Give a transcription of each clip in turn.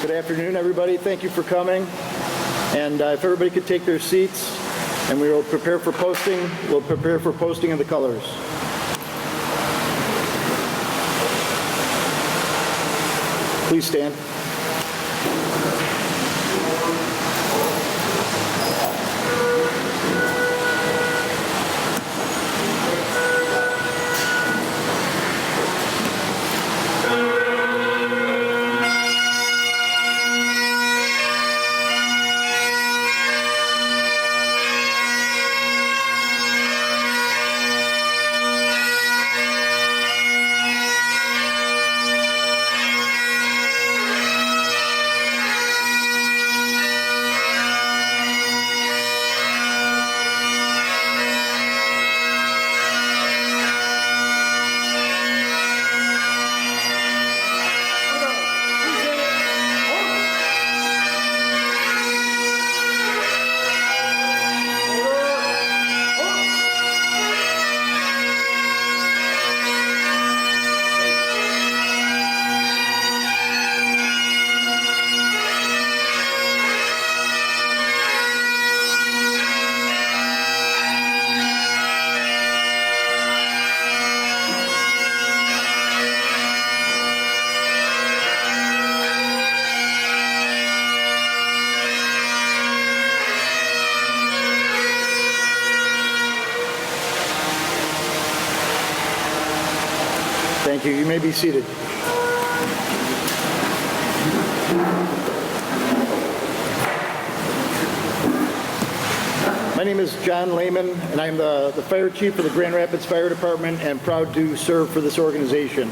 Good afternoon, everybody. Thank you for coming. And if everybody could take their seats, and we will prepare for posting. We'll prepare for posting of the colors. Please stand. Thank you. You may be seated. My name is John Lehman, and I'm the Fire Chief for the Grand Rapids Fire Department and proud to serve for this organization.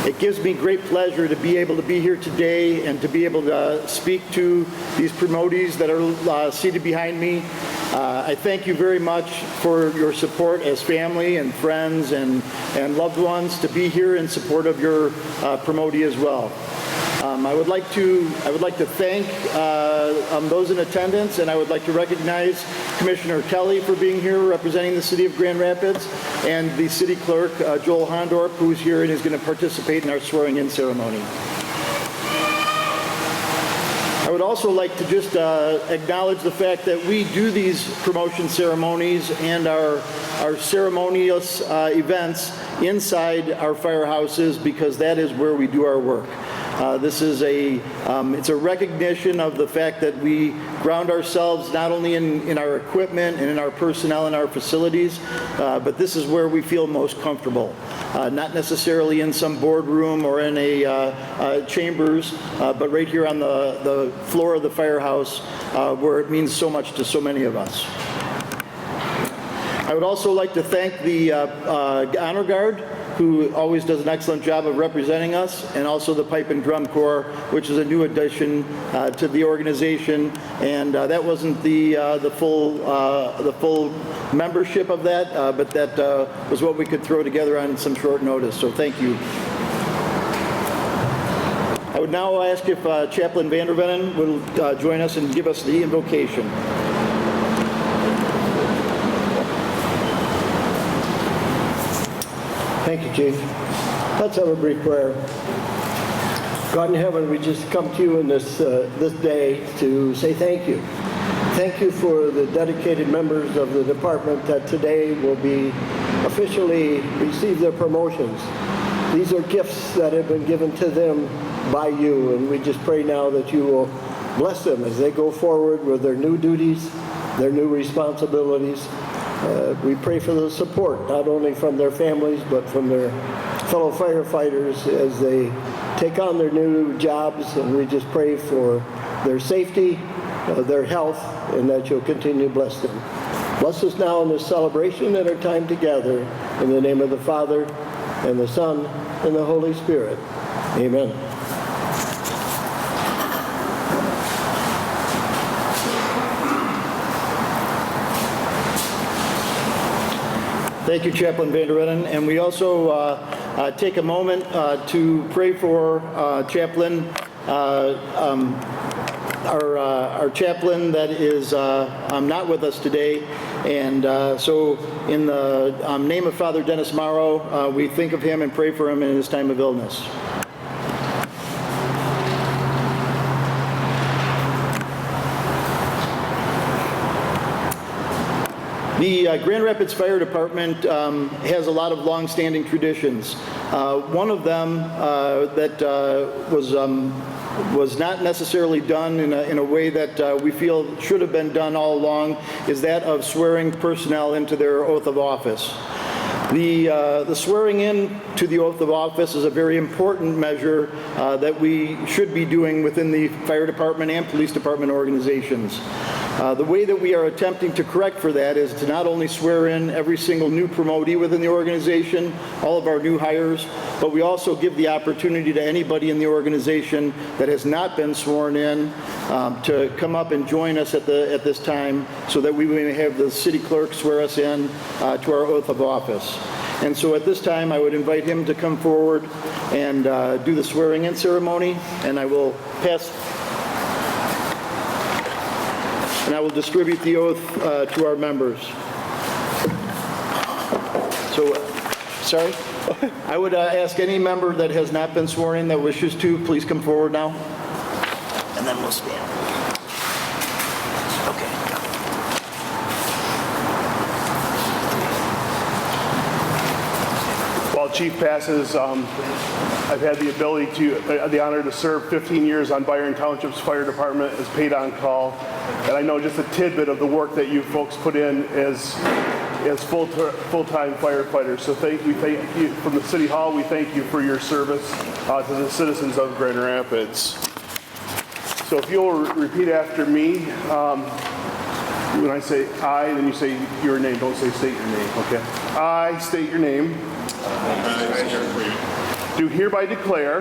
It gives me great pleasure to be able to be here today and to be able to speak to these promotees that are seated behind me. I thank you very much for your support as family and friends and loved ones to be here in support of your promotee as well. I would like to thank those in attendance, and I would like to recognize Commissioner Kelly for being here representing the City of Grand Rapids, and the City Clerk, Joel Hondorp, who's here and is going to participate in our swearing-in ceremony. I would also like to just acknowledge the fact that we do these promotion ceremonies and our ceremonious events inside our firehouses because that is where we do our work. This is it's a recognition of the fact that we ground ourselves not only in our equipment and in our personnel and our facilities, but this is where we feel most comfortable. Not necessarily in some boardroom or in a chambers, but right here on the floor of the firehouse where it means so much to so many of us. I would also like to thank the Honor Guard, who always does an excellent job of representing us, and also the Pipe and Drum Corps, which is a new addition to the organization. And that wasn't the full membership of that, but that was what we could throw together on some short notice. So thank you. I would now ask if Chaplain Vandervenen will join us and give us the invocation. Thank you, Chief. Let's have a brief prayer. God in heaven, we just come to you in this day to say thank you. Thank you for the dedicated members of the department that today will be officially receive their promotions. These are gifts that have been given to them by you, and we just pray now that you will bless them as they go forward with their new duties, their new responsibilities. We pray for the support, not only from their families, but from their fellow firefighters as they take on their new jobs, and we just pray for their safety, their health, and that you'll continue to bless them. Bless us now in this celebration and our time together, in the name of the Father, and the Son, and the Holy Spirit. Amen. Thank you, Chaplain Vandervenen. And we also take a moment to pray for Chaplain, our chaplain that is not with us today. And so in the name of Father Dennis Morrow, we think of him and pray for him in his time of illness. The Grand Rapids Fire Department has a lot of long-standing traditions. One of them that was not necessarily done in a way that we feel should have been done all along is that of swearing personnel into their oath of office. The swearing in to the oath of office is a very important measure that we should be doing within the fire department and police department organizations. The way that we are attempting to correct for that is to not only swear in every single new promotee within the organization, all of our new hires, but we also give the opportunity to anybody in the organization that has not been sworn in to come up and join us at this time so that we may have the city clerk swear us in to our oath of office. And so at this time, I would invite him to come forward and do the swearing in ceremony, and I will distribute the oath to our members. So, sorry? I would ask any member that has not been sworn in that wishes to, please come forward now. And then we'll stand. Okay. While Chief passes, I've had the ability the honor to serve 15 years on Byron Township's fire department as paid on call. And I know just a tidbit of the work that you folks put in as full-time firefighters. So we thank you from the City Hall. We thank you for your service to the citizens of Grand Rapids. So if you'll repeat after me, when I say I, then you say your name. Don't say state your name, okay? I state your name. Do hereby declare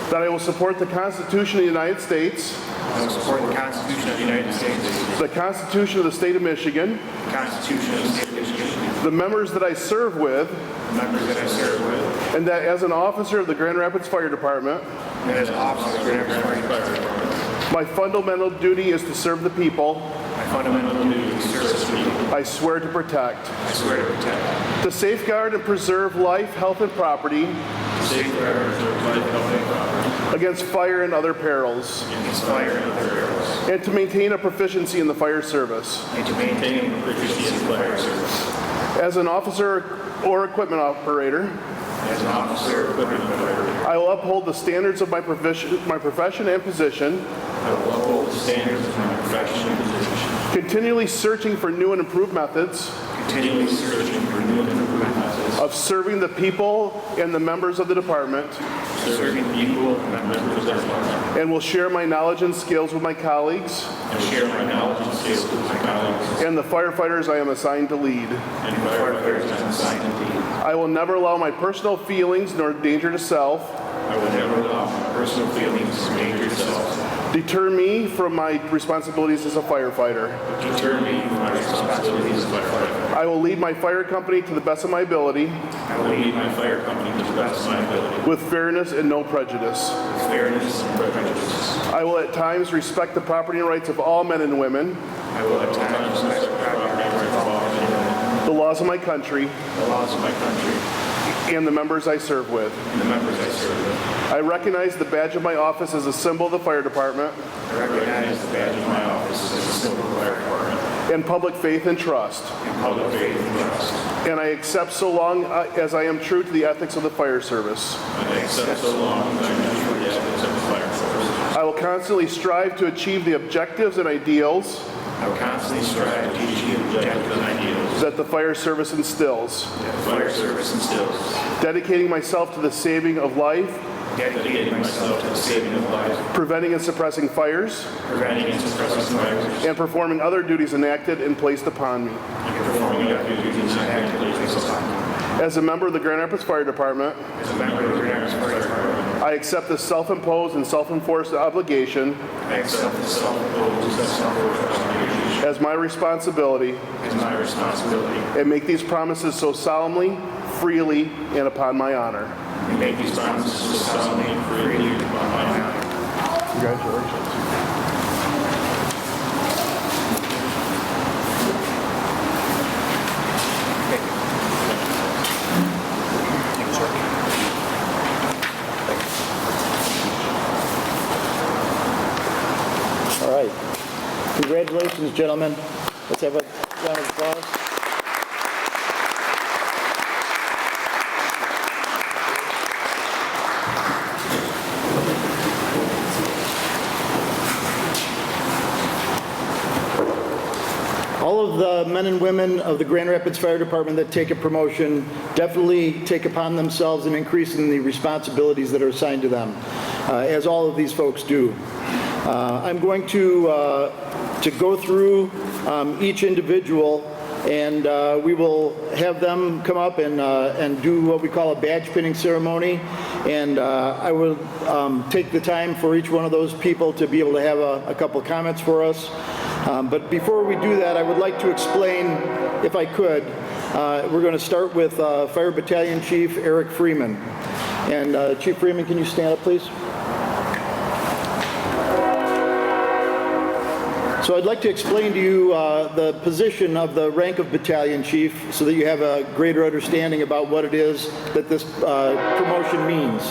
that I will support the Constitution of the United States. I will support the Constitution of the United States. The Constitution of the State of Michigan. The Constitution of the State of Michigan. The members that I serve with. The members that I serve with. And that as an officer of the Grand Rapids Fire Department. And as an officer of the Grand Rapids Fire Department. My fundamental duty is to serve the people. My fundamental duty is to serve the people. I swear to protect. I swear to protect. To safeguard and preserve life, health, and property. To safeguard and preserve life, health, and property. Against fire and other perils. Against fire and other perils. And to maintain a proficiency in the fire service. And to maintain a proficiency in the fire service. As an officer or equipment operator. As an officer or equipment operator. I will uphold the standards of my profession and position. I will uphold the standards of my profession and position. Continually searching for new and improved methods. Continually searching for new and improved methods. Of serving the people and the members of the department. Serving the people and members of the department. And will share my knowledge and skills with my colleagues. And share my knowledge and skills with my colleagues. And the firefighters I am assigned to lead. And firefighters I am assigned to lead. I will never allow my personal feelings nor danger to self. I will never allow my personal feelings or danger to self. Deter me from my responsibilities as a firefighter. Deter me from my responsibilities as a firefighter. I will lead my fire company to the best of my ability. I will lead my fire company to the best of my ability. With fairness and no prejudice. With fairness and no prejudice. I will at times respect the property rights of all men and women. I will at times respect the property rights of all men and women. The laws of my country. The laws of my country. And the members I serve with. And the members I serve with. I recognize the badge of my office as a symbol of the fire department. I recognize the badge of my office as a symbol of the fire department. And public faith and trust. And public faith and trust. And I accept so long as I am true to the ethics of the fire service. And I accept so long as I am true to the ethics of the fire service. I will constantly strive to achieve the objectives and ideals. I will constantly strive to achieve the objectives and ideals that the fire service instills. that the fire service instills. Dedicating myself to the saving of life. Dedicating myself to the saving of life. Preventing and suppressing fires. Preventing and suppressing fires. And performing other duties enacted and placed upon me. And performing other duties enacted and placed upon me. As a member of the Grand Rapids Fire Department. As a member of the Grand Rapids Fire Department. I accept the self-imposed and self-enforced obligation. I accept the self-imposed and self-enforced obligation. As my responsibility. As my responsibility. And make these promises so solemnly, freely, and upon my honor. And make these promises so solemnly and freely upon my honor. Congratulations. All right. Congratulations, gentlemen. Let's have a men and women of the Grand Rapids Fire Department that take a promotion definitely take upon themselves an increase in the responsibilities that are assigned to them, as all of these folks do. I'm going to go through each individual, and we will have them come up and do what we call a badge pinning ceremony. And I will take the time for each one of those people to be able to have a couple comments for us. But before we do that, I would like to explain, if I could, we're going to start with Fire Battalion Chief Eric Freeman. And Chief Freeman, can you stand up, please? So I'd like to explain to you the position of the rank of battalion chief so that you have a greater understanding about what it is that this promotion means.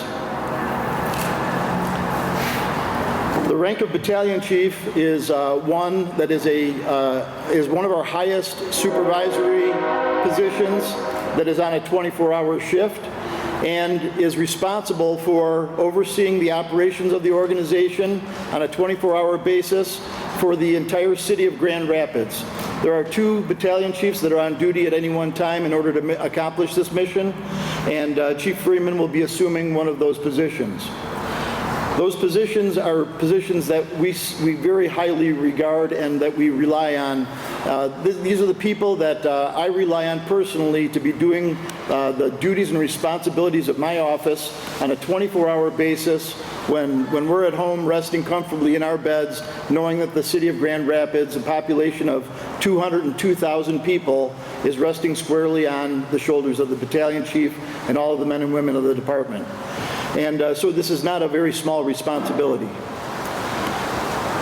The rank of battalion chief is one that is one of our highest supervisory positions that is on a 24-hour shift and is responsible for overseeing the operations of the organization on a 24-hour basis for the entire city of Grand Rapids. There are 2 battalion chiefs that are on duty at any one time in order to accomplish this mission, and Chief Freeman will be assuming one of those positions. Those positions are positions that we very highly regard and that we rely on. These are the people that I rely on personally to be doing the duties and responsibilities of my office on a 24-hour basis when we're at home resting comfortably in our beds, knowing that the city of Grand Rapids, a population of 202,000 people, is resting squarely on the shoulders of the battalion chief and all of the men and women of the department. And so this is not a very small responsibility.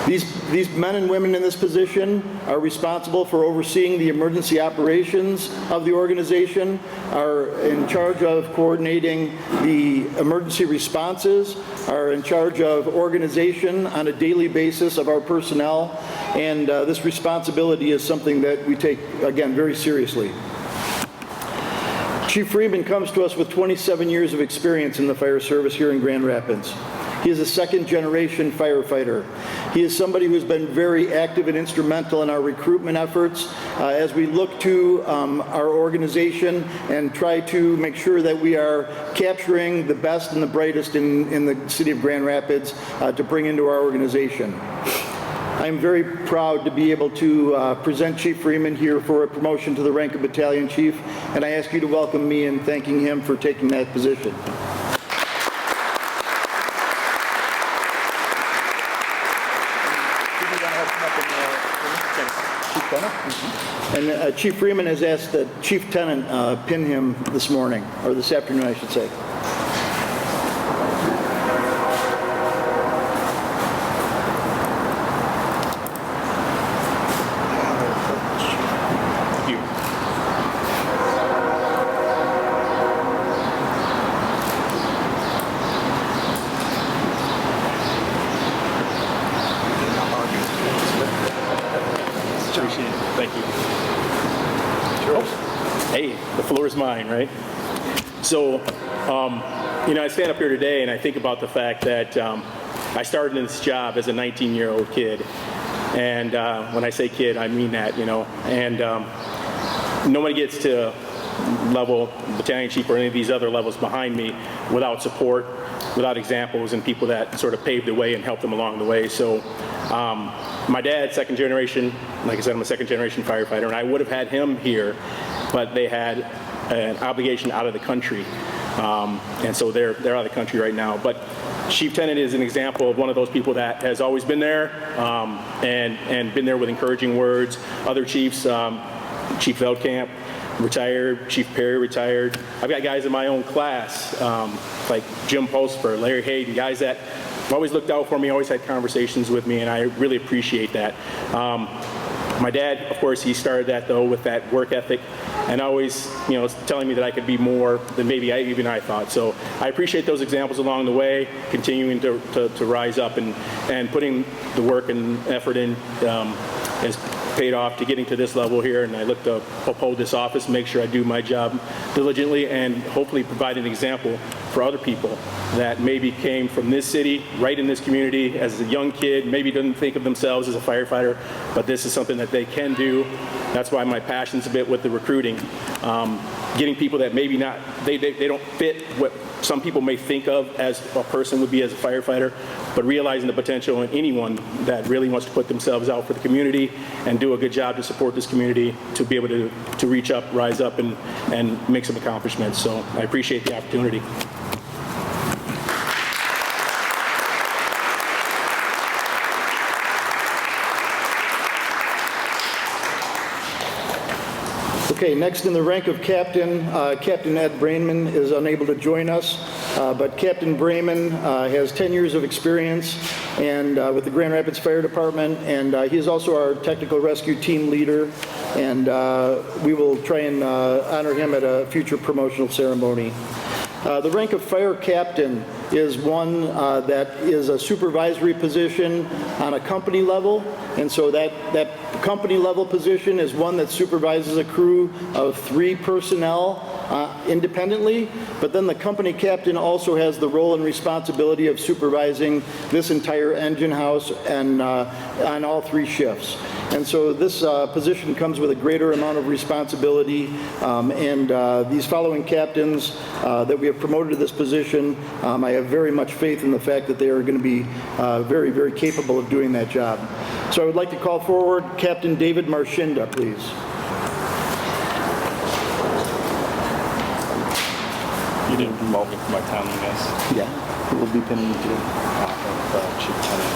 These men and women in this position are responsible for overseeing the emergency operations of the organization, are in charge of coordinating the emergency responses, are in charge of organization on a daily basis of our personnel, and this responsibility is something that we take, again, very seriously. Chief Freeman comes to us with 27 years of experience in the fire service here in Grand Rapids. He is a second-generation firefighter. He is somebody who's been very active and instrumental in our recruitment efforts as we look to our organization and try to make sure that we are capturing the best and the brightest in the city of Grand Rapids to bring into our organization. I'm very proud to be able to present Chief Freeman here for a promotion to the rank of battalion chief, and I ask you to welcome me in thanking him for taking that position. And Chief Freeman has asked that Chief Tenant pin him this morning, or this afternoon, I should say. Thank you. Hey, the floor is mine, right? So, I stand up here today and I think about the fact that I started in this job as a 19-year-old kid. And when I say kid, I mean that, And nobody gets to level battalion chief or any of these other levels behind me without support, without examples and people that sort of paved the way and helped them along the way. So my dad, second generation, like I said, I'm a second generation firefighter, and I would have had him here, but they had an obligation out of the country. And so they're out of the country right now. But Chief Tenant is an example of one of those people that has always been there and been there with encouraging words. Other chiefs, Chief Veldkamp, retired, Chief Perry retired. I've got guys in my own class, like Jim Postfer, Larry Hayden, guys that always looked out for me, always had conversations with me, and I really appreciate that. My dad, of course, he started that though with that work ethic and always, telling me that I could be more than maybe even I thought. So I appreciate those examples along the way, continuing to rise up and putting the work and effort in has paid off to getting to this level here, and I look to uphold this office, make sure I do my job diligently, and hopefully provide an example for other people that maybe came from this city, right in this community, as a young kid, maybe didn't think of themselves as a firefighter, but this is something that they can do That's why my passion's a bit with the recruiting. Getting people that maybe not, they don't fit what some people may think of as a person would be as a firefighter, but realizing the potential in anyone that really wants to put themselves out for the community and do a good job to support this community to be able to reach up, rise up, and make some accomplishments. So I appreciate the opportunity. Okay, next in the rank of captain, Captain Ed Brainman is unable to join us, but Captain Brainman has 10 years of experience and with the Grand Rapids Fire Department, and he is also our technical rescue team leader, and we will try and honor him at a future promotional ceremony. The rank of fire captain is one that is a supervisory position on a company level, and so that company level position is one that supervises a crew of 3 personnel independently, but then the company captain also has the role and responsibility of supervising this entire engine house and on all 3 shifts. And so this position comes with a greater amount of responsibility, and these following captains that we have promoted to this position, I have very much faith in the fact that they are going to be very, very capable of doing that job. So I would like to call forward Captain David Marshinda, please. You didn't involve me for my time, I guess. Yeah. We'll be pinning you to the Chief Lieutenant.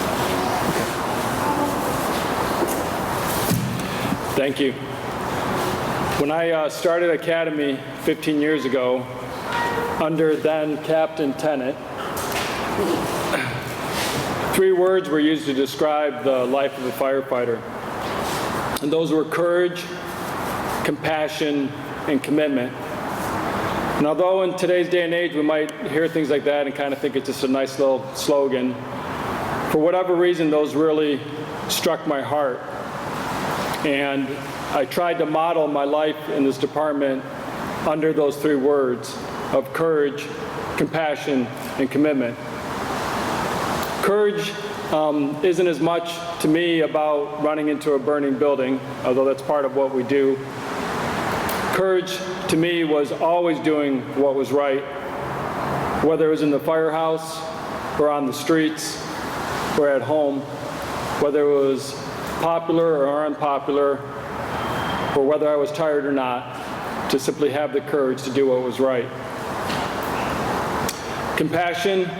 Thank you. When I started Academy 15 years ago, under then Captain Tennant, 3 words were used to describe the life of a firefighter. And those were courage, compassion, and commitment. And although in today's day and age we might hear things like that and kind of think it's just a nice little slogan, for whatever reason those really struck my heart. And I tried to model my life in this department under those 3 words of courage, compassion, and commitment. Courage isn't as much to me about running into a burning building, although that's part of what we do. Courage to me was always doing what was right, whether it was in the firehouse or on the streets or at home, whether it was popular or unpopular, or whether I was tired or not, to simply have the courage to do what was right. Compassion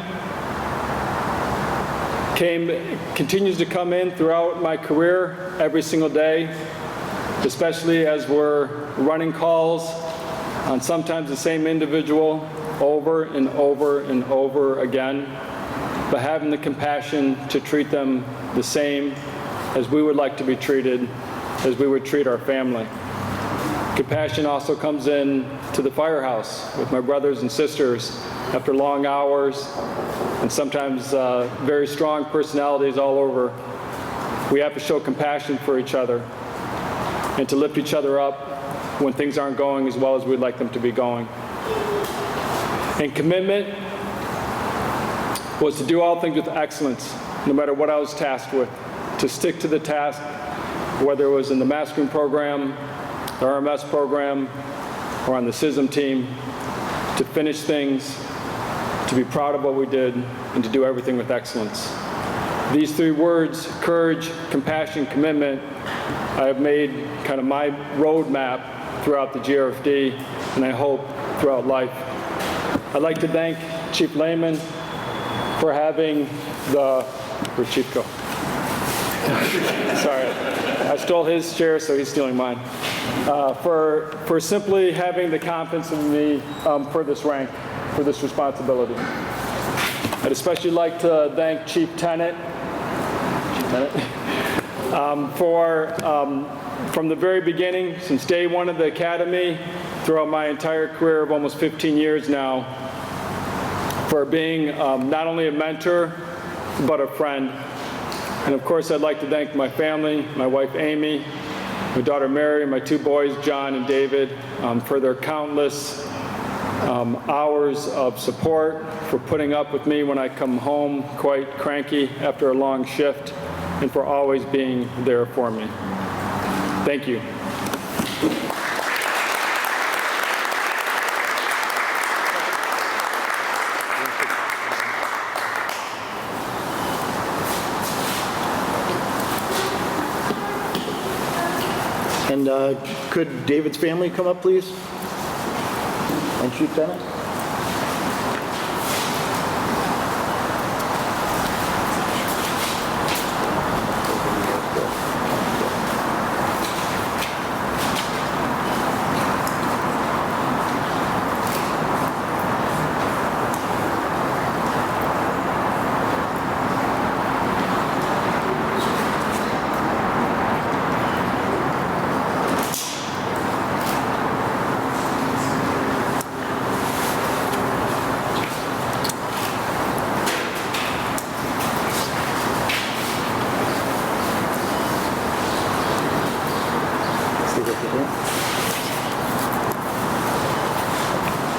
continues to come in throughout my career every single day, especially as we're running calls on sometimes the same individual over and over and over again, but having the compassion to treat them the same as we would like to be treated, as we would treat our family. Compassion also comes in to the firehouse with my brothers and sisters after long hours and sometimes very strong personalities all over. We have to show compassion for each other and to lift each other up when things aren't going as well as we'd like them to be going. And commitment was to do all things with excellence, no matter what I was tasked with, to stick to the task, whether it was in the mastering program, the RMS program, or on the SISM team, to finish things, to be proud of what we did, and to do everything with excellence. These 3 words, courage, compassion, commitment, I have made kind of my roadmap throughout the GRFD, and I hope throughout life. I'd like to thank Chief Lehman for having where'd Chief go? Sorry, I stole his chair, so he's stealing mine. For simply having the confidence in me for this rank, for this responsibility. I'd especially like to thank Chief Tennant from the very beginning, since day 1 of the Academy, throughout my entire career of almost 15 years now, for being not only a mentor, but a friend. And of course, I'd like to thank my family, my wife Amy, my daughter Mary, and my 2 boys, John and David, for their countless hours of support, for putting up with me when I come home quite cranky after a long shift, and for always being there for me. Thank you. And could David's family come up, please? And Chief Lieutenant?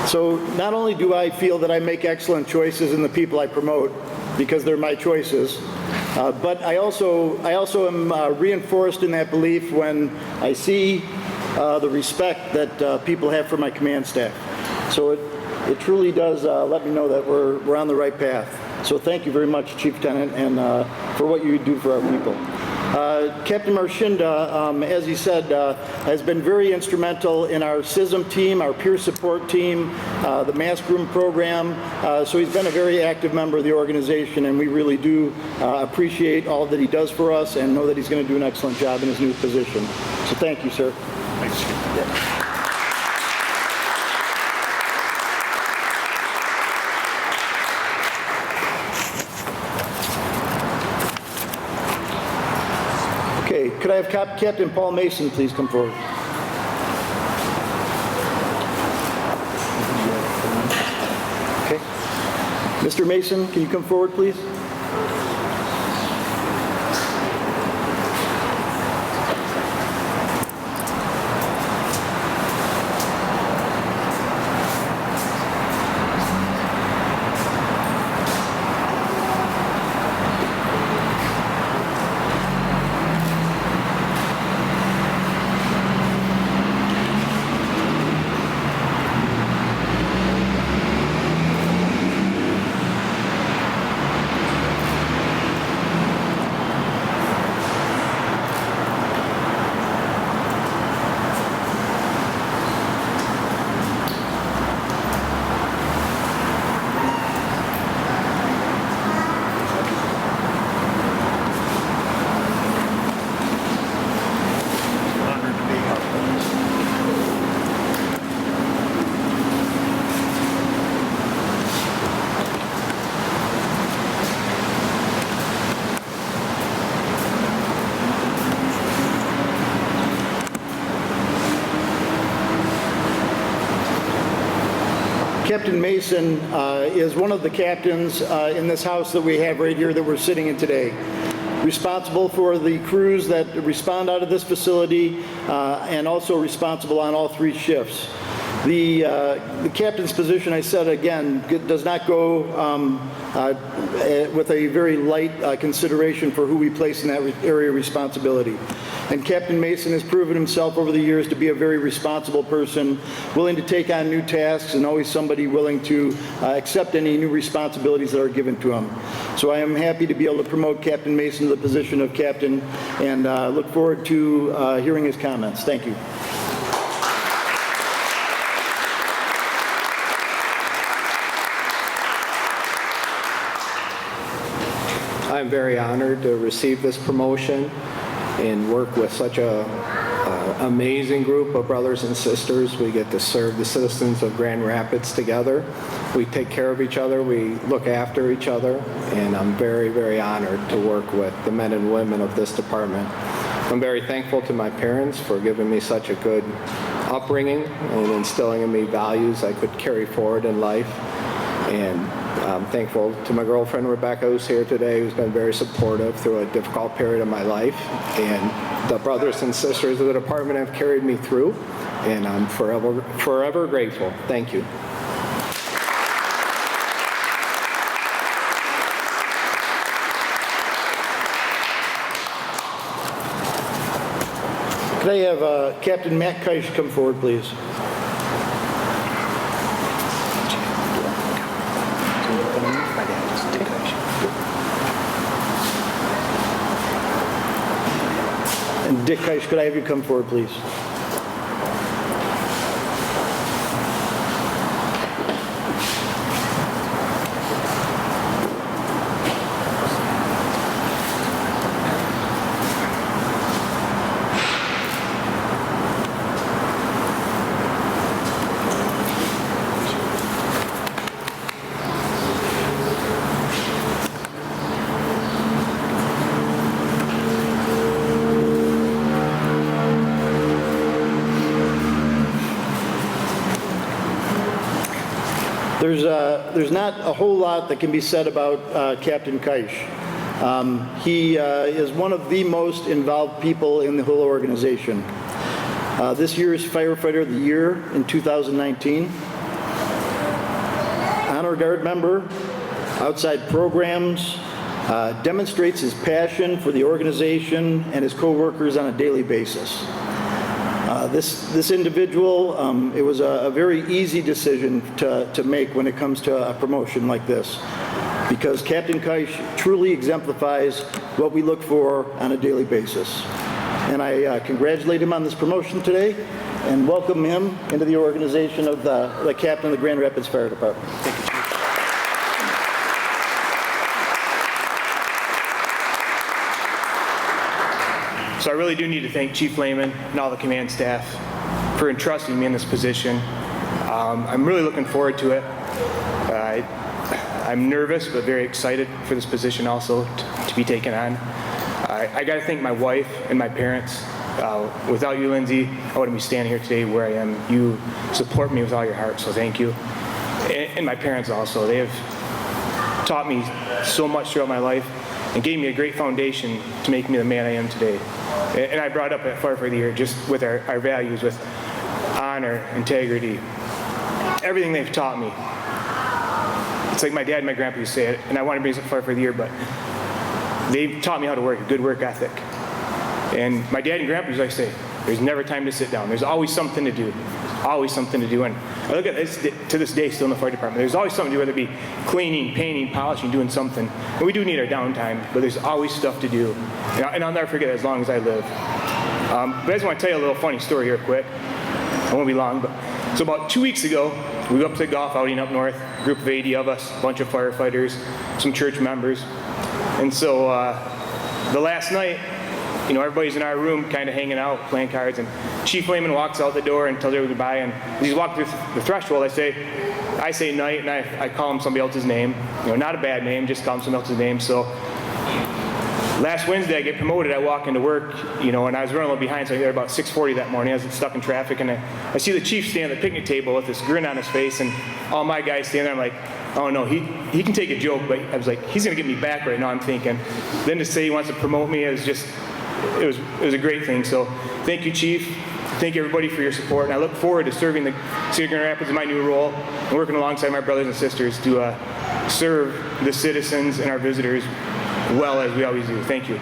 So not only do I feel that I make excellent choices in the people I promote, because they're my choices, but I also am reinforced in that belief when I see the respect that people have for my command staff. So it truly does let me know that we're on the right path. So thank you very much, Chief Lieutenant, and for what you do for our people. Captain Marshinda, as he said, has been very instrumental in our CISM team, our peer support team, the mass groom program. So he's been a very active member of the organization, and we really do appreciate all that he does for us and know that he's going to do an excellent job in his new position. So thank you, sir. Thanks, Chief. Yeah. Okay, could I have Captain Paul Mason please come forward? Okay. Mr. Mason, can you come forward, please? Honored to be here. Captain Mason is one of the captains in this house that we have right here that we're sitting in today. Responsible for the crews that respond out of this facility and also responsible on all 3 shifts. The captain's position, I said again, does not go with a very light consideration for who we place in that area of responsibility. And Captain Mason has proven himself over the years to be a very responsible person, willing to take on new tasks and always somebody willing to accept any new responsibilities that are given to him. So I am happy to be able to promote Captain Mason to the position of captain and look forward to hearing his comments. Thank you. I'm very honored to receive this promotion and work with such a amazing group of brothers and sisters. We get to serve the citizens of Grand Rapids together. We take care of each other, we look after each other, and I'm very, very honored to work with the men and women of this department. I'm very thankful to my parents for giving me such a good upbringing and instilling in me values I could carry forward in life. And I'm thankful to my girlfriend, Rebecca, who's here today, who's been very supportive through a difficult period of my life. And the brothers and sisters of the department have carried me through, and I'm forever grateful. Thank you. Could I have Captain Matt Keisch come forward, please? And Dick Keisch, could I have you come forward, please? There's not a whole lot that can be said about Captain Keisch. He is one of the most involved people in the whole organization. This year's Firefighter of the Year in 2019. Honor Guard member, outside programs, demonstrates his passion for the organization and his co-workers on a daily basis. This individual, it was a very easy decision to make when it comes to a promotion like this, because Captain Keisch truly exemplifies what we look for on a daily basis. And I congratulate him on this promotion today and welcome him into the organization of the captain of the Grand Rapids Fire Department. Thank you, Chief. So I really do need to thank Chief Lehman and all the command staff for entrusting me in this position. I'm really looking forward to it. I'm nervous but very excited for this position also to be taken on. I got to thank my wife and my parents. Without you, Lindsay, I wouldn't be standing here today where I am. You support me with all your heart, so thank you. And my parents also. They have taught me so much throughout my life and gave me a great foundation to make me the man I am today. And I brought up at Firefighter of the Year just with our values, with honor, integrity, everything they've taught me. It's like my dad and my grandpa used to say it, and I want to bring this up Firefighter of the Year, but they've taught me how to work, a good work ethic. And my dad and grandpa used to say, there's never time to sit down. There's always something to do. Always something to do. And I look at this to this day still in the fire department. There's always something to do, whether it be cleaning, painting, polishing, doing something. And we do need our downtime, but there's always stuff to do. And I'll never forget it as long as I live. But I just want to tell you a little funny story here quick. I won't be long, but so about 2 weeks ago, we went up to the golf outing up north, a group of 80 of us, a bunch of firefighters, some church members. And so the last night, you know, everybody's in our room kind of hanging out, playing cards, and Chief Lehman walks out the door and tells everybody goodbye, and as he's walking through the threshold, I say night, and I call him somebody else's name. You know, not a bad name, just call him somebody else's name. So last Wednesday, I get promoted, I walk into work, you know, and I was running a little behind, so I got there about 6:40 that morning. I was stuck in traffic, and I see the chief stand at the picnic table with this grin on his face, and all my guys stand there. I'm like, oh no, he can take a joke, but I was like, he's gonna get me back right now, I'm thinking. Then to say he wants to promote me, it was a great thing. So thank you, Chief. Thank you, everybody, for your support. And I look forward to serving the City of Grand Rapids in my new role and working alongside my brothers and sisters to serve the citizens and our visitors well as we always do. Thank you.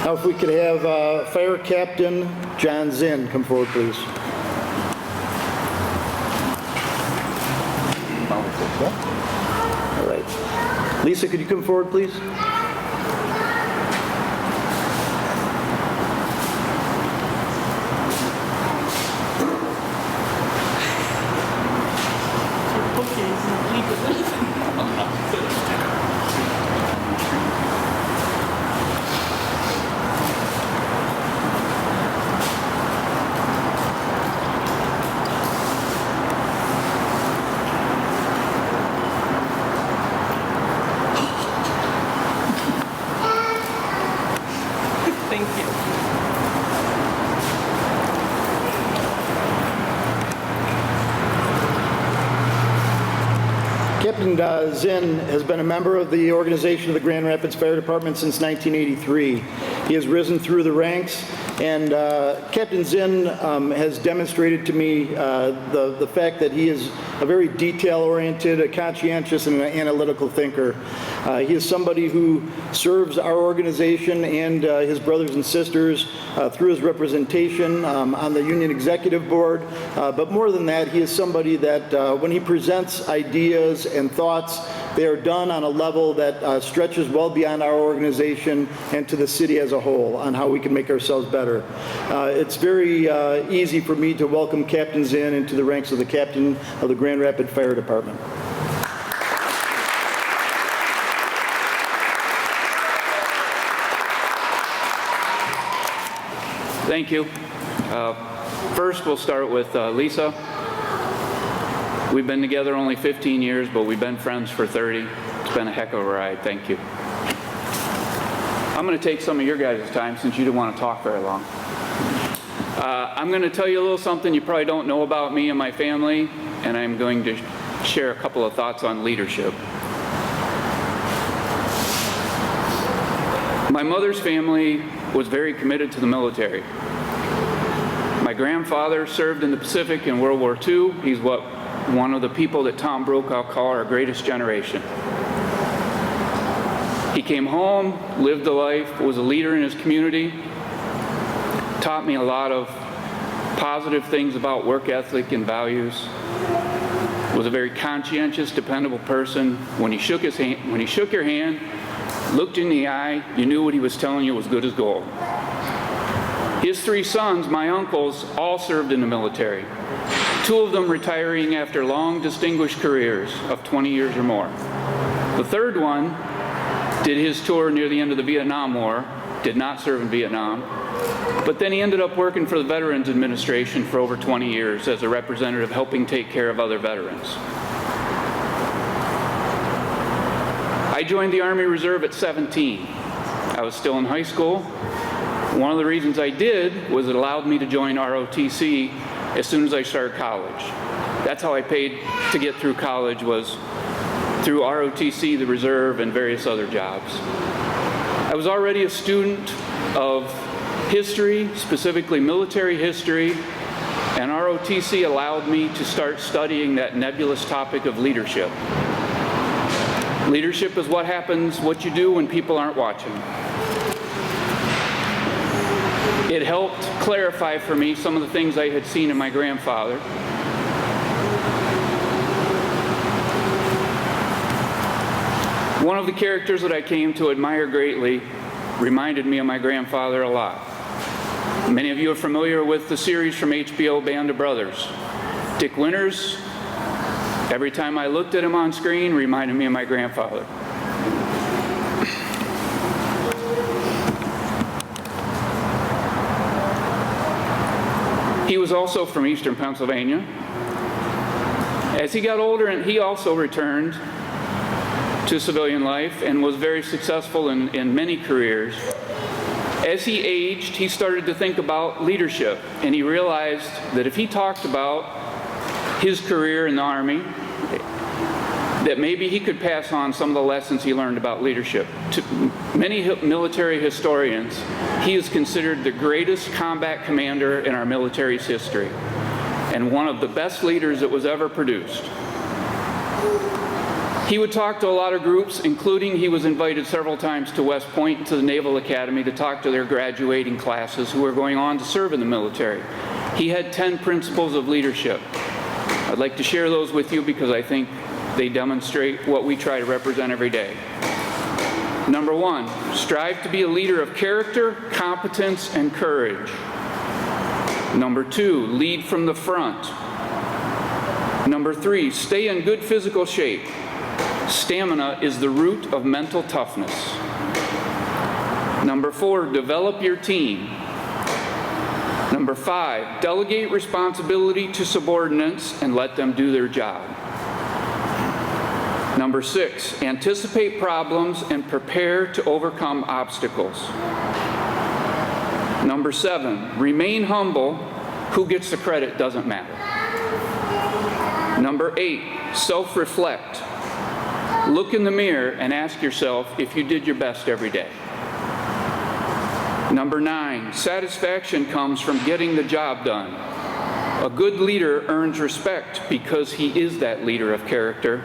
Now, if we could have Fire Captain John Zinn come forward, please. All right. Lisa, could you come forward, please? Captain Zinn has been a member of the organization of the Grand Rapids Fire Department since 1983. He has risen through the ranks And Captain Zinn has demonstrated to me the fact that he is a very detail-oriented, a conscientious, and an analytical thinker. He is somebody who serves our organization and his brothers and sisters through his representation on the Union Executive Board. But more than that, he is somebody that when he presents ideas and thoughts, they are done on a level that stretches well beyond our organization and to the city as a whole on how we can make ourselves better. It's very easy for me to welcome Captain Zinn into the ranks of the captain of the Grand Rapids Fire Department. Thank you. First, we'll start with Lisa. We've been together only 15 years, but we've been friends for 30. It's been a heck of a ride. Thank you. I'm going to take some of your guys' time since you didn't want to talk very long. I'm going to tell you a little something you probably don't know about me and my family, and I'm going to share a couple of thoughts on leadership. My mother's family was very committed to the military. My grandfather served in the Pacific in World War II. He's one of the people that Tom Brokaw called our greatest generation. He came home, lived a life, was a leader in his community, taught me a lot of positive things about work ethic and values, was a very conscientious, dependable person. When he shook your hand, looked in the eye, you knew what he was telling you was good as gold. His 3 sons, my uncles, all served in the military. 2 of them retiring after long, distinguished careers of 20 years or more. The third one did his tour near the end of the Vietnam War, did not serve in Vietnam, but then he ended up working for the Veterans Administration for over 20 years as a representative helping take care of other veterans. I joined the Army Reserve at 17. I was still in high school. One of the reasons I did was it allowed me to join ROTC as soon as I started college. That's how I paid to get through college, was through ROTC, the Reserve, and various other jobs. I was already a student of history, specifically military history, and ROTC allowed me to start studying that nebulous topic of leadership. Leadership is what you do when people aren't watching. It helped clarify for me some of the things I had seen in my grandfather. One of the characters that I came to admire greatly reminded me of my grandfather a lot. Many of you are familiar with the series from HBO, Band of Brothers. Dick Winters, every time I looked at him on screen, reminded me of my grandfather. He was also from Eastern Pennsylvania. As he got older, and he also returned to civilian life and was very successful in many careers. As he aged, he started to think about leadership, and he realized that if he talked about his career in the Army, that maybe he could pass on some of the lessons he learned about leadership. To many military historians, he is considered the greatest combat commander in our military's history, and one of the best leaders that was ever produced. He would talk to a lot of groups, including he was invited several times to West Point, to the Naval Academy, to talk to their graduating classes who were going on to serve in the military. He had 10 principles of leadership. I'd like to share those with you because I think they demonstrate what we try to represent every day. Number 1, strive to be a leader of character, competence, and courage. Number 2, lead from the front. Number 3, stay in good physical shape. Stamina is the root of mental toughness. Number 4, develop your team. Number 5, delegate responsibility to subordinates and let them do their job. Number 6, anticipate problems and prepare to overcome obstacles. Number 7, remain humble. Who gets the credit doesn't matter. Number 8, self-reflect. Look in the mirror and ask yourself if you did your best every day. Number 9, satisfaction comes from getting the job done. A good leader earns respect because he is that leader of character.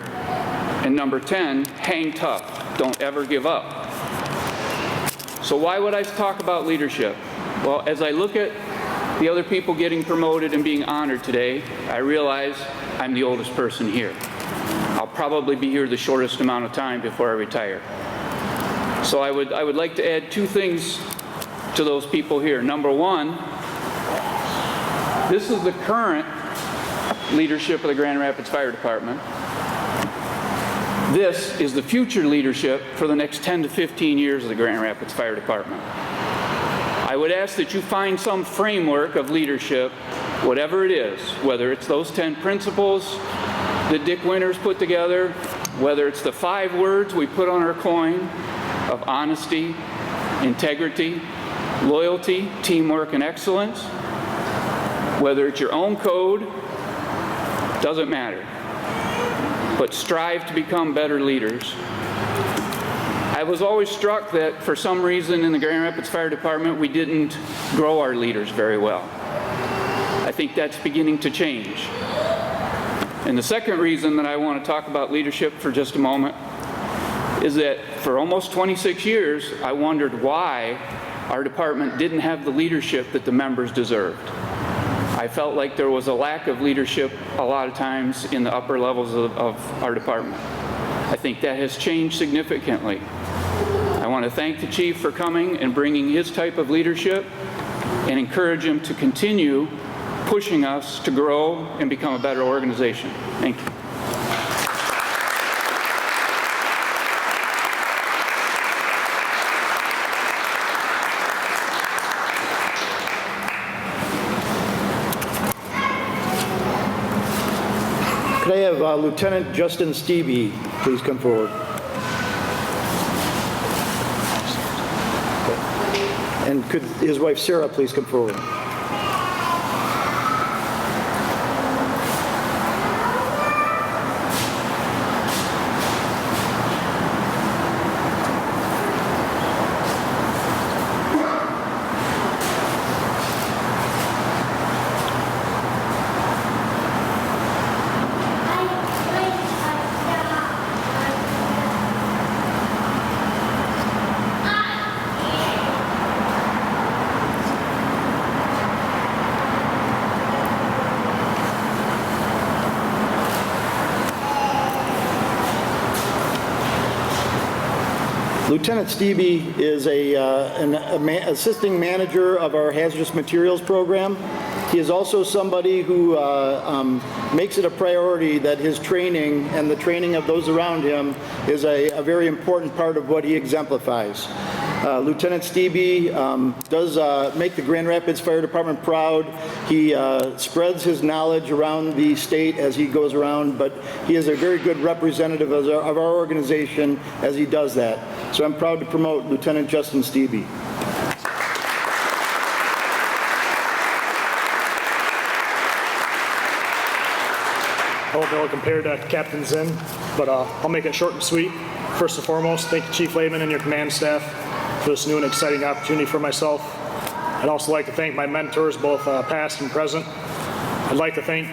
And number 10, hang tough. Don't ever give up. So why would I talk about leadership? Well, as I look at the other people getting promoted and being honored today, I realize I'm the oldest person here. I'll probably be here the shortest amount of time before I retire. So I would like to add 2 things to those people here. Number 1, this is the current leadership of the Grand Rapids Fire Department. This is the future leadership for the next 10 to 15 years of the Grand Rapids Fire Department. I would ask that you find some framework of leadership, whatever it is, whether it's those 10 principles that Dick Winters put together, whether it's the 5 words we put on our coin of honesty, integrity, loyalty, teamwork, and excellence, whether it's your own code, doesn't matter. But strive to become better leaders. I was always struck that for some reason in the Grand Rapids Fire Department we didn't grow our leaders very well. I think that's beginning to change. And the second reason that I want to talk about leadership for just a moment is that for almost 26 years I wondered why our department didn't have the leadership that the members deserved. I felt like there was a lack of leadership a lot of times in the upper levels of our department. I think that has changed significantly. I want to thank the chief for coming and bringing his type of leadership and encourage him to continue pushing us to grow and become a better organization. Thank you. Could I have Lieutenant Justin Stevie please come forward? And could his wife Sarah please come forward? Lieutenant Stevie is an assisting manager of our hazardous materials program. He is also somebody who makes it a priority that his training and the training of those around him is a very important part of what he exemplifies. Lieutenant Stevie does make the Grand Rapids Fire Department proud. He spreads his knowledge around the state as he goes around, but he is a very good representative of our organization as he does that. So I'm proud to promote Lieutenant Justin Stevie. I won't be able to compare to Captain Zinn, but I'll make it short and sweet. First and foremost, thank you, Chief Lehman and your command staff for this new and exciting opportunity for myself. I'd also like to thank my mentors, both past and present. I'd like to thank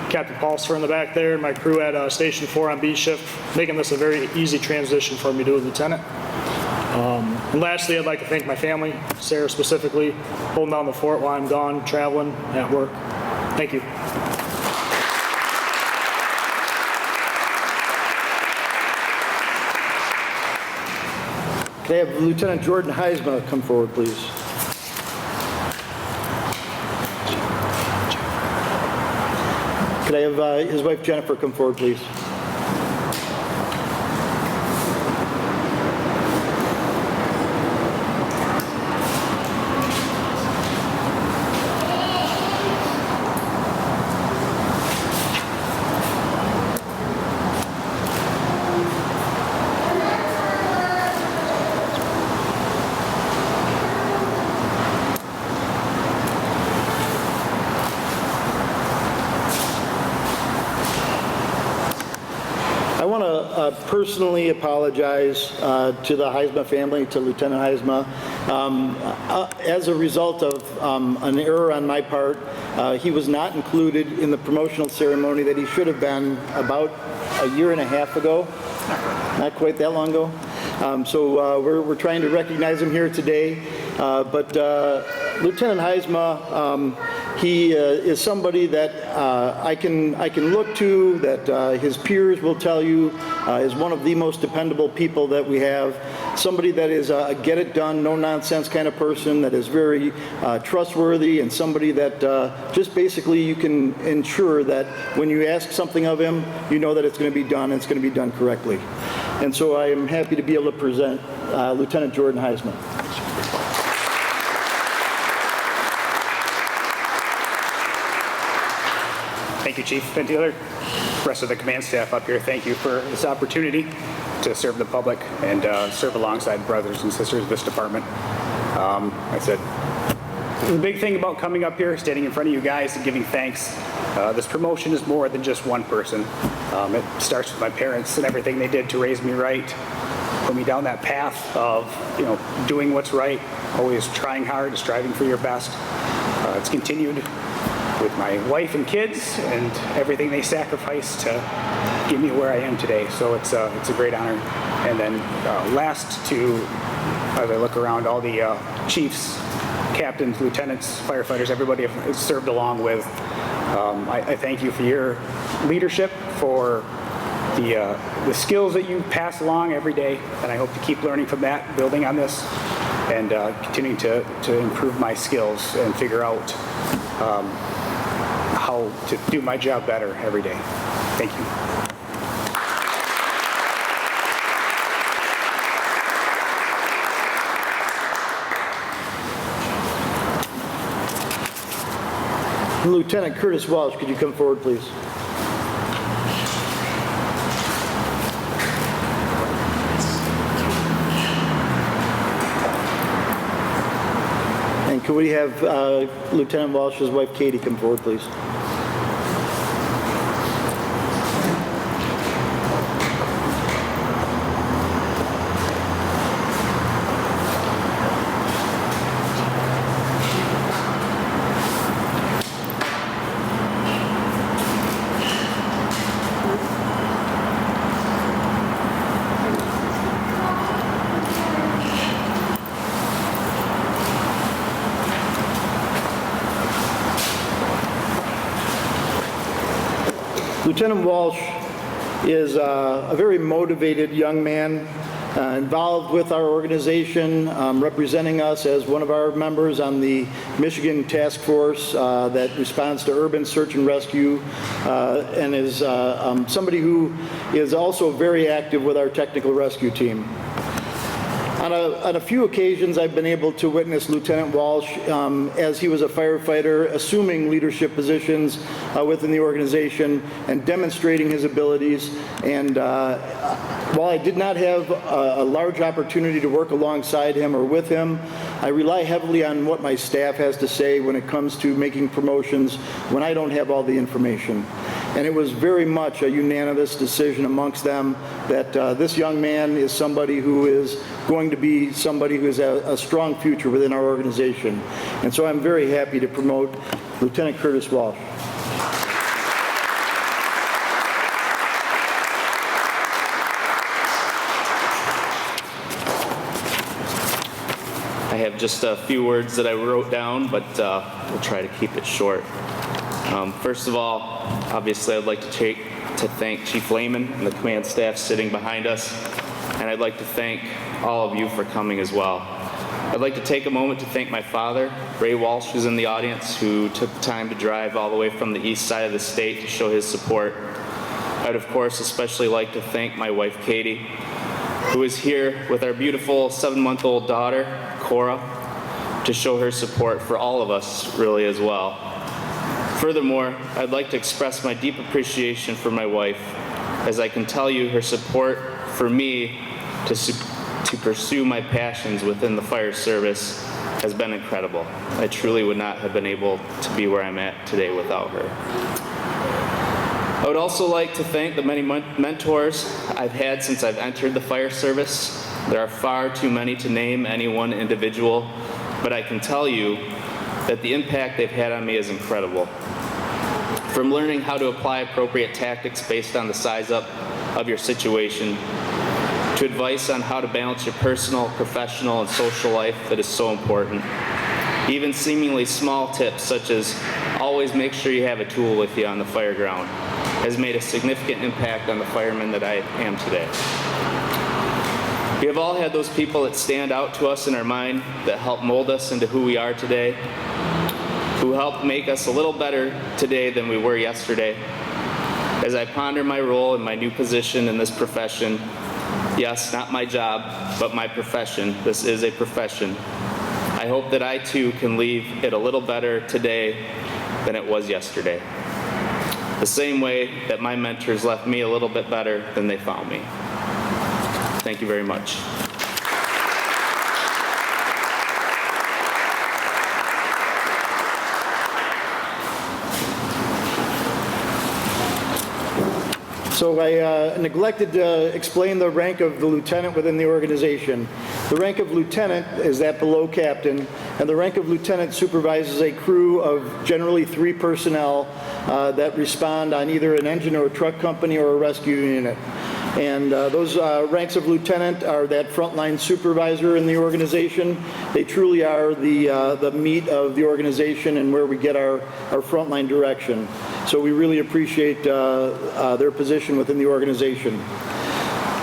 Captain Paulster in the back there and my crew at Station 4 on B shift, making this a very easy transition for me to a lieutenant. And lastly, I'd like to thank my family, Sarah specifically, holding down the fort while I'm gone, traveling, at work. Thank you. Could I have Lieutenant Jordan Heisma come forward, please? Could I have his wife Jennifer come forward, please? I want to personally apologize to the Heisma family, to Lieutenant Heisma. As a result of an error on my part, he was not included in the promotional ceremony that he should have been about a year and a half ago. Not quite that long ago. So we're trying to recognize him here today. But Lieutenant Heisma, he is somebody that I can look to, that his peers will tell you is one of the most dependable people that we have. Somebody that is a get-it-done, no-nonsense kind of person, that is very trustworthy, and somebody that just basically you can ensure that when you ask something of him, you know that it's going to be done, and it's going to be done correctly. And so I am happy to be able to present Lieutenant Jordan Heisma. Thank you, Chief Ventilator. Rest of the command staff up here, thank you for this opportunity to serve the public and serve alongside brothers and sisters of this department. I said, the big thing about coming up here, standing in front of you guys and giving thanks, this promotion is more than just one person. It starts with my parents and everything they did to raise me right, put me down that path of, doing what's right, always trying hard, striving for your best. It's continued with my wife and kids and everything they sacrificed to get me where I am today. So it's a great honor. And then last to, as I look around, all the chiefs, captains, lieutenants, firefighters, everybody I've served along with, I thank you for your leadership, for the skills that you pass along every day, and I hope to keep learning from that, building on this, and continuing to improve my skills and figure out how to do my job better every day. Thank you. Lieutenant Curtis Walsh, could you come forward, please? And could we have Lieutenant Walsh's wife, Katie, come forward, please? Lieutenant Walsh is a very motivated young man, involved with our organization, representing us as one of our members on the Michigan Task Force that responds to urban search and rescue, and is somebody who is also very active with our technical rescue team. On a few occasions, I've been able to witness Lieutenant Walsh as he was a firefighter, assuming leadership positions within the organization and demonstrating his abilities. And while I did not have a large opportunity to work alongside him or with him, I rely heavily on what my staff has to say when it comes to making promotions when I don't have all the information. And it was very much a unanimous decision amongst them that this young man is somebody who is going to be somebody who has a strong future within our organization. And so I'm very happy to promote Lieutenant Curtis Walsh. I have just a few words that I wrote down, but we'll try to keep it short. First of all, obviously I'd like to thank Chief Lehman and the command staff sitting behind us, and I'd like to thank all of you for coming as well. I'd like to take a moment to thank my father, Ray Walsh, who's in the audience, who took the time to drive all the way from the east side of the state to show his support. I'd of course especially like to thank my wife, Katie, who is here with our beautiful 7-month-old daughter, Cora, to show her support for all of us, really, as well. Furthermore, I'd like to express my deep appreciation for my wife, as I can tell you her support for me to pursue my passions within the fire service has been incredible. I truly would not have been able to be where I'm at today without her. I would also like to thank the many mentors I've had since I've entered the fire service. There are far too many to name any one individual, but I can tell you that the impact they've had on me is incredible. From learning how to apply appropriate tactics based on the size up of your situation, to advice on how to balance your personal, professional, and social life that is so important. Even seemingly small tips such as always make sure you have a tool with you on the fire ground has made a significant impact on the fireman that I am today. We have all had those people that stand out to us in our mind that help mold us into who we are today, who help make us a little better today than we were yesterday. As I ponder my role in my new position in this profession, yes, not my job, but my profession, this is a profession, I hope that I too can leave it a little better today than it was yesterday. The same way that my mentors left me a little bit better than they found me. Thank you very much. So I neglected to explain the rank of the lieutenant within the organization. The rank of lieutenant is that below captain, and the rank of lieutenant supervises a crew of generally 3 personnel that respond on either an engine or a truck company or a rescue unit. And those ranks of lieutenant are that frontline supervisor in the organization. They truly are the meat of the organization and where we get our frontline direction. So we really appreciate their position within the organization.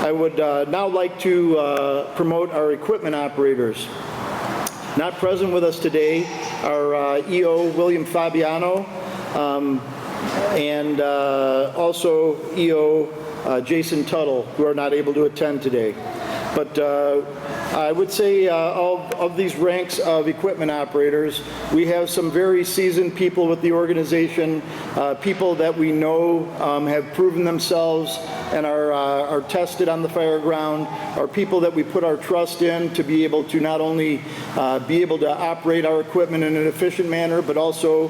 I would now like to promote our equipment operators. Not present with us today are EO William Fabiano and also EO Jason Tuttle, who are not able to attend today. But I would say of these ranks of equipment operators, we have some very seasoned people with the organization, people that we know have proven themselves and are tested on the fire ground, are people that we put our trust in to be able to not only be able to operate our equipment in an efficient manner, but also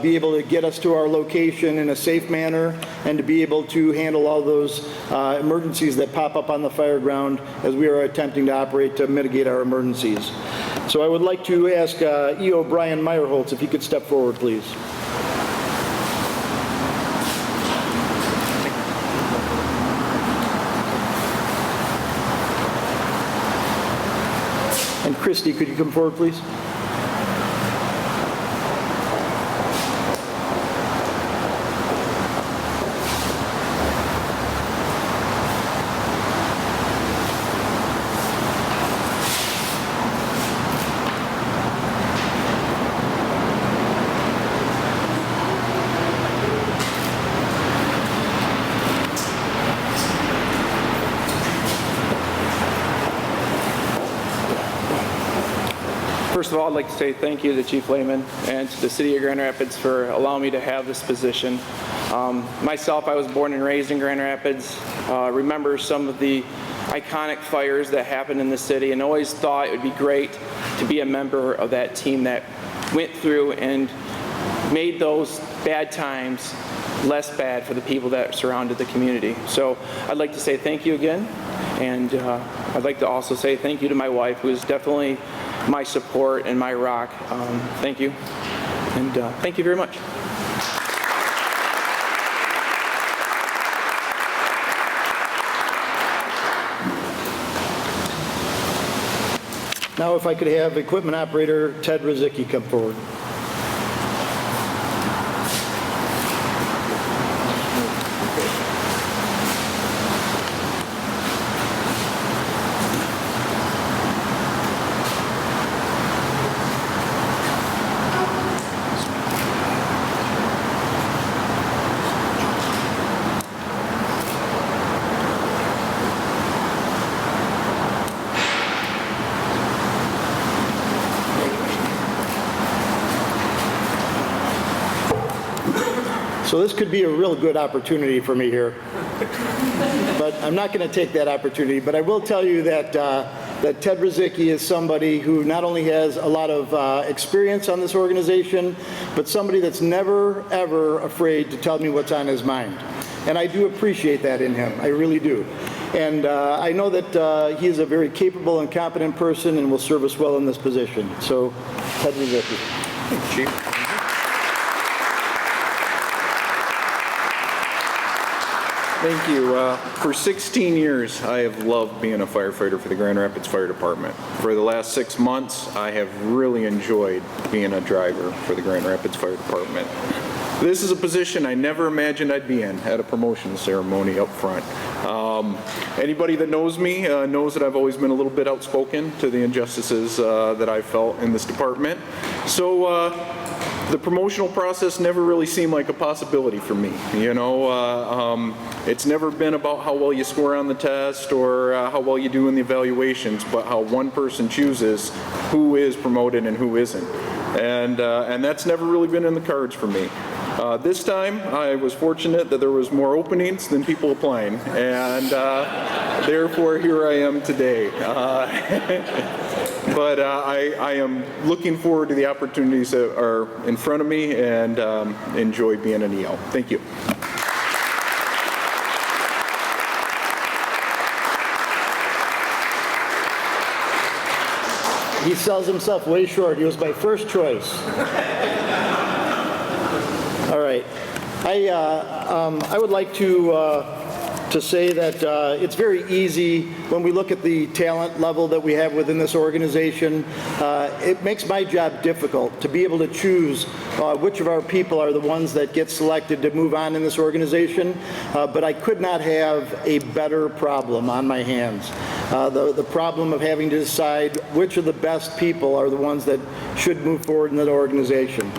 be able to get us to our location in a safe manner and to be able to handle all those emergencies that pop up on the fire ground as we are attempting to operate to mitigate our emergencies. So I would like to ask EO Brian Meyerholtz if he could step forward, please. And Christy, could you come forward, please? First of all, I'd like to say thank you to Chief Lehman and to the City of Grand Rapids for allowing me to have this position. Myself, I was born and raised in Grand Rapids, remember some of the iconic fires that happened in the city, and always thought it would be great to be a member of that team that went through and made those bad times less bad for the people that surrounded the community. So I'd like to say thank you again, and I'd like to also say thank you to my wife, who is definitely my support and my rock. Thank you, and thank you very much. Now if I could have equipment operator Ted Rizicki come forward. So this could be a real good opportunity for me here. But I'm not going to take that opportunity. But I will tell you that, that Ted Rizicki is somebody who not only has a lot of experience on this organization, but somebody that's never, ever afraid to tell me what's on his mind. And I do appreciate that in him. I really do. And I know that he is a very capable and competent person and will serve us well in this position. So, head with it. Chief. Thank you. For 16 years, I have loved being a firefighter for the Grand Rapids Fire Department. For the last 6 months, I have really enjoyed being a driver for the Grand Rapids Fire Department. This is a position I never imagined I'd be in at a promotion ceremony up front. Anybody that knows me knows that I've always been a little bit outspoken to the injustices that I felt in this department. So the promotional process never really seemed like a possibility for me. You know, it's never been about how well you score on the test or how well you do in the evaluations, but how one person chooses who is promoted and who isn't. And that's never really been in the cards for me. This time, I was fortunate that there was more openings than people applying, and therefore here I am today. But I am looking forward to the opportunities that are in front of me and enjoy being an EL. Thank you. He sells himself way short. He was my first choice. All right. I would like to say that it's very easy when we look at the talent level that we have within this organization. It makes my job difficult to be able to choose which of our people are the ones that get selected to move on in this organization, but I could not have a better problem on my hands. The problem of having to decide which of the best people are the ones that should move forward in that organization.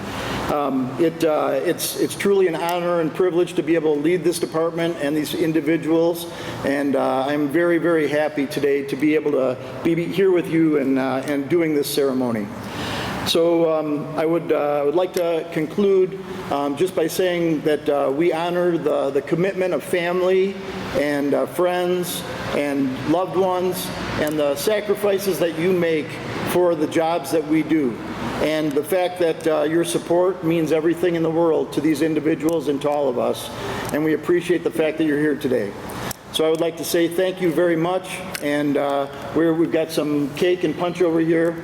It's truly an honor and privilege to be able to lead this department and these individuals, and I'm very, very happy today to be able to be here with you and doing this ceremony. So I would like to conclude just by saying that we honor the commitment of family and friends and loved ones and the sacrifices that you make for the jobs that we do. And the fact that your support means everything in the world to these individuals and to all of us. And we appreciate the fact that you're here today. So I would like to say thank you very much. And we've got some cake and punch over here.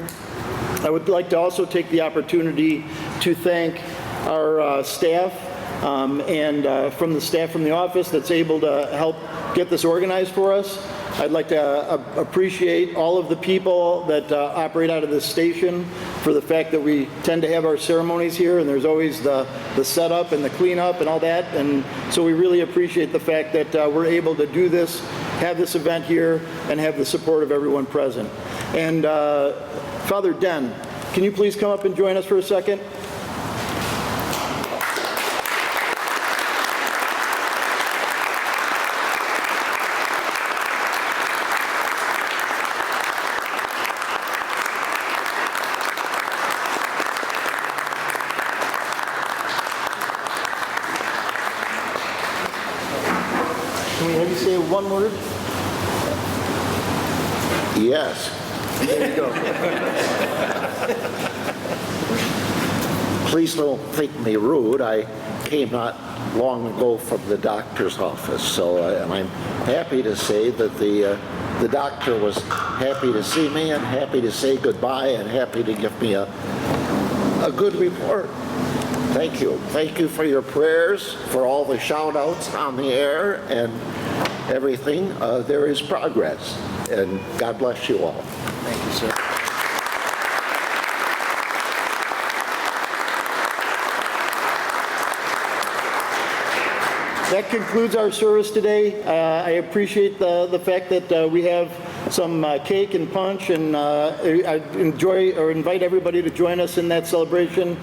I would like to also take the opportunity to thank our staff and from the staff from the office that's able to help get this organized for us. I'd like to appreciate all of the people that operate out of this station for the fact that we tend to have our ceremonies here, and there's always the setup and the cleanup and all that. And so we really appreciate the fact that we're able to do this, have this event here, and have the support of everyone present. And Father Den, can you please come up and join us for a second? Can we have you say one word? Yes. There you go. Please don't think me rude. I came not long ago from the doctor's office, so I'm happy to say that the doctor was happy to see me and happy to say goodbye and happy to give me a good report. Thank you. Thank you for your prayers, for all the shout-outs on the air and everything. There is progress, and God bless you all. Thank you, sir. That concludes our service today. I appreciate the fact that we have some cake and punch, and I invite everybody to join us in that celebration.